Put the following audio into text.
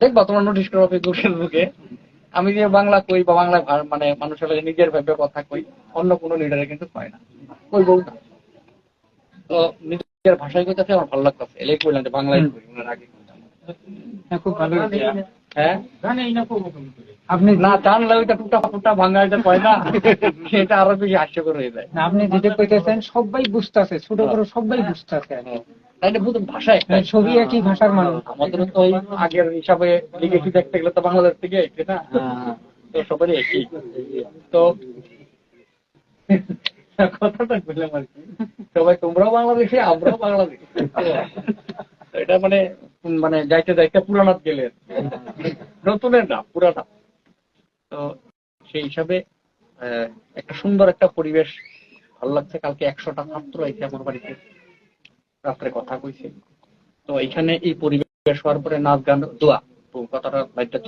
দেখবা তোমার নোটিশ করো ফেসবুকে, আমি যে বাংলা কই বা বাংলা মানে মানুষের লগে নিজের ভাবে কথা কই, অন্য কোনো লিডারে কিন্তু কয় না, কই বল না। তো নিজের ভাষায় কইতাছে আমার ভালো লাগতেছে, এলেই কইলাম যে বাংলায় কই, ওনার আগে কইতাম। খুব ভালো হয়েছে। হ্যাঁ আপনি না জানলে ওইটা টুটা ফুটা ভাঙা এটা কয় না, সেটা আরো বেশি হাস্যকর হয়ে যায়। না, আপনি যেটা কইতেছেন সবাই বুঝতেছে, ছোট বড় সবাই বুঝতেছে। তাইলে বুঝুন ভাষা একটা, ছবি একই ভাষার মানুষ। আমাদের তো ওই আগের হিসাবে লিখেছি দেখতে গেলে তো বাংলাদেশ থেকে একই না, তো সবারই একই। তো কথাটা বললাম আর কি, সবাই তোমরাও বাংলাদেশে আমরাও বাংলাদেশ, এটা মানে মানে যাইতে যাইতে পুরানাত গেলে, নতুনের না পুরানা। তো সেই হিসাবে একটা সুন্দর একটা পরিবেশ, ভালো লাগছে। কালকে 100টা ছাত্র এসে আমার বাড়িতে রাত্রে কথা কইছে। তো এখানে এই পরিবেশ হওয়ার পরে নাচ গান দোয়া, তো কথাটা লাইটটা